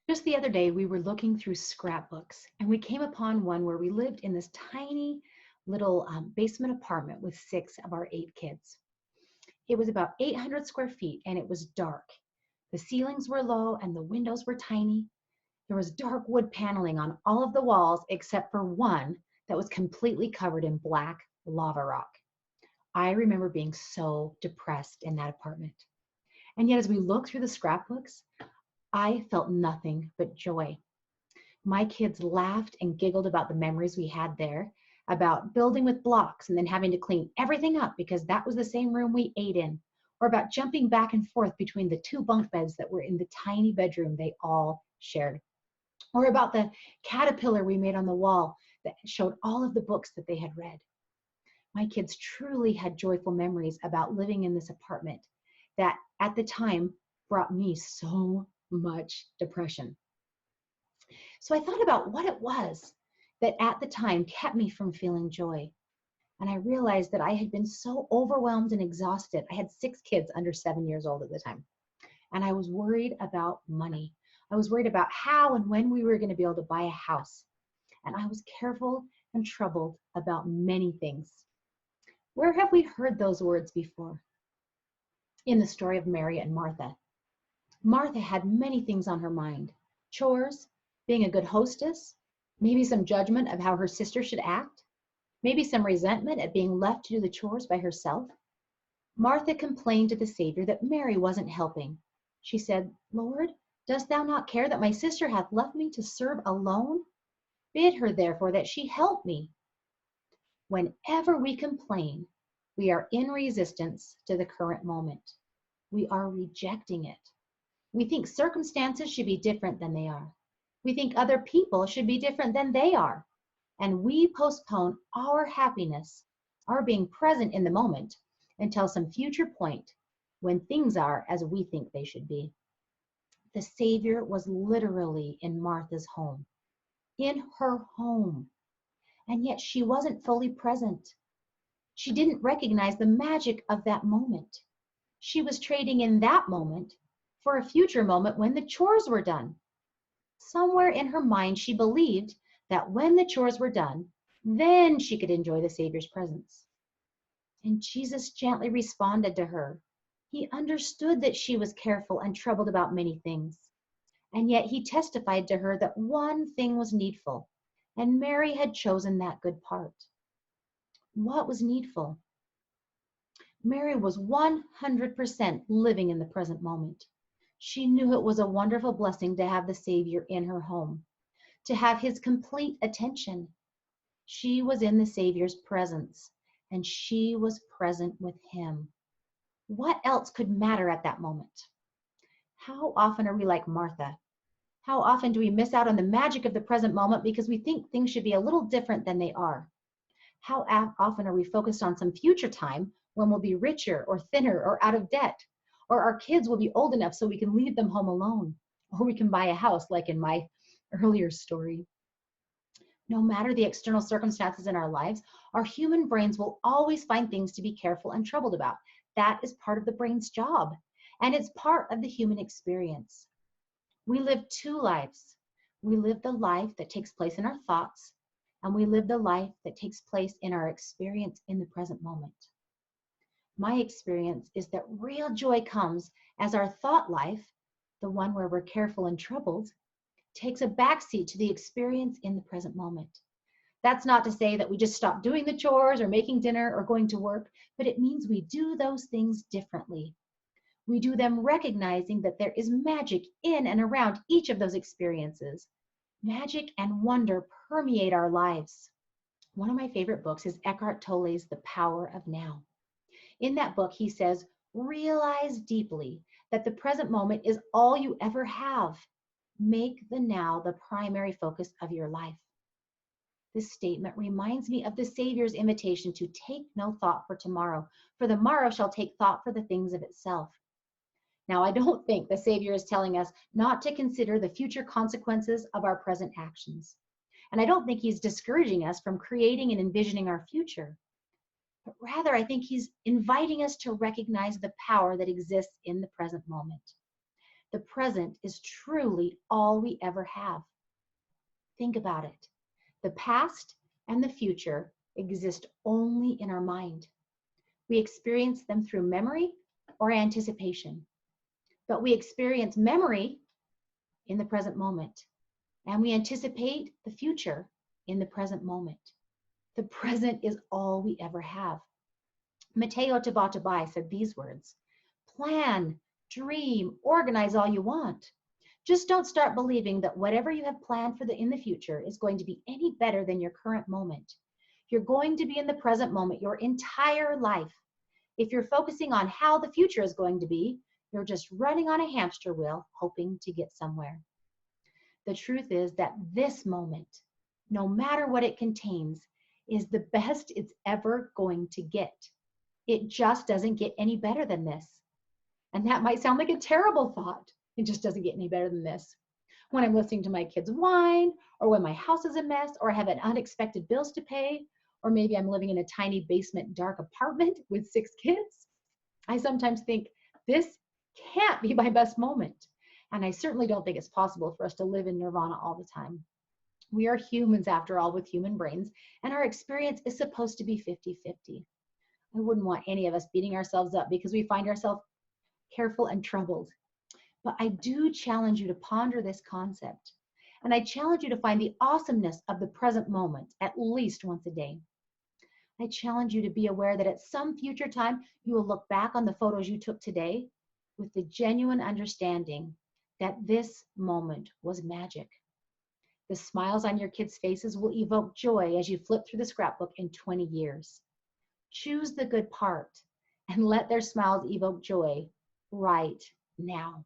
Just the other day, we were looking through scrapbooks and we came upon one where we lived in this tiny little basement apartment with six of our eight kids. It was about 800 square feet and it was dark. The ceilings were low and the windows were tiny. There was dark wood paneling on all of the walls except for one that was completely covered in black lava rock. I remember being so depressed in that apartment. And yet, as we looked through the scrapbooks, I felt nothing but joy. My kids laughed and giggled about the memories we had there, about building with blocks and then having to clean everything up because that was the same room we ate in, or about jumping back and forth between the two bunk beds that were in the tiny bedroom they all shared, or about the caterpillar we made on the wall that showed all of the books that they had read. My kids truly had joyful memories about living in this apartment that at the time brought me so much depression. So I thought about what it was that at the time kept me from feeling joy. And I realized that I had been so overwhelmed and exhausted. I had six kids under 7 years old at the time. And I was worried about money. I was worried about how and when we were going to be able to buy a house. And I was careful and troubled about many things. Where have we heard those words before? In the story of Mary and Martha. Martha had many things on her mind: chores, being a good hostess, maybe some judgment of how her sister should act, maybe some resentment at being left to do the chores by herself. Martha complained to the Savior that Mary wasn't helping. She said, "Lord, dost thou not care that my sister hath left me to serve alone? Bid her therefore that she help me." Whenever we complain, we are in resistance to the current moment. We are rejecting it. We think circumstances should be different than they are. We think other people should be different than they are. And we postpone our happiness, our being present in the moment, until some future point when things are as we think they should be. The Savior was literally in Martha's home, in her home, and yet she wasn't fully present. She didn't recognize the magic of that moment. She was trading in that moment for a future moment when the chores were done. Somewhere in her mind, she believed that when the chores were done, then she could enjoy the Savior's presence. And Jesus gently responded to her. He understood that she was careful and troubled about many things. And yet he testified to her that one thing was needful, and Mary had chosen that good part. What was needful? Mary was 100% living in the present moment. She knew it was a wonderful blessing to have the Savior in her home, to have his complete attention. She was in the Savior's presence, and she was present with him. What else could matter at that moment? How often are we like Martha? How often do we miss out on the magic of the present moment because we think things should be a little different than they are? How often are we focused on some future time when we'll be richer or thinner or out of debt? Or our kids will be old enough so we can leave them home alone. Or we can buy a house like in my earlier story. No matter the external circumstances in our lives, our human brains will always find things to be careful and troubled about. That is part of the brain's job, and it's part of the human experience. We live two lives. We live the life that takes place in our thoughts, and we live the life that takes place in our experience in the present moment. My experience is that real joy comes as our thought life, the one where we're careful and troubled, takes a backseat to the experience in the present moment. That's not to say that we just stop doing the chores or making dinner or going to work, but it means we do those things differently. We do them recognizing that there is magic in and around each of those experiences. Magic and wonder permeate our lives. One of my favorite books is Eckhart Tolle's The Power of Now. In that book, he says, realize deeply that the present moment is all you ever have. Make the now the primary focus of your life. This statement reminds me of the Savior's invitation to take no thought for tomorrow, for the morrow shall take thought for the things of itself. Now, I don't think the Savior is telling us not to consider the future consequences of our present actions. And I don't think he's discouraging us from creating and envisioning our future. But rather, I think he's inviting us to recognize the power that exists in the present moment. The present is truly all we ever have. Think about it. The past and the future exist only in our mind. We experience them through memory or anticipation. But we experience memory in the present moment, and we anticipate the future in the present moment. The present is all we ever have. Matteo Tabatabai said these words: plan, dream, organize all you want. Just don't start believing that whatever you have planned for in the future is going to be any better than your current moment. You're going to be in the present moment your entire life. If you're focusing on how the future is going to be, you're just running on a hamster wheel, hoping to get somewhere. The truth is that this moment, no matter what it contains, is the best it's ever going to get. It just doesn't get any better than this. And that might sound like a terrible thought. It just doesn't get any better than this. When I'm listening to my kids whine, or when my house is a mess, or I have an unexpected bills to pay, or maybe I'm living in a tiny basement dark apartment with 6 kids, I sometimes think, this can't be my best moment. And I certainly don't think it's possible for us to live in nirvana all the time. We are humans, after all, with human brains, and our experience is supposed to be 50-50. I wouldn't want any of us beating ourselves up because we find ourselves careful and troubled. But I do challenge you to ponder this concept. And I challenge you to find the awesomeness of the present moment at least once a day. I challenge you to be aware that at some future time, you will look back on the photos you took today with the genuine understanding that this moment was magic. The smiles on your kids' faces will evoke joy as you flip through the scrapbook in 20 years. Choose the good part and let their smiles evoke joy right now.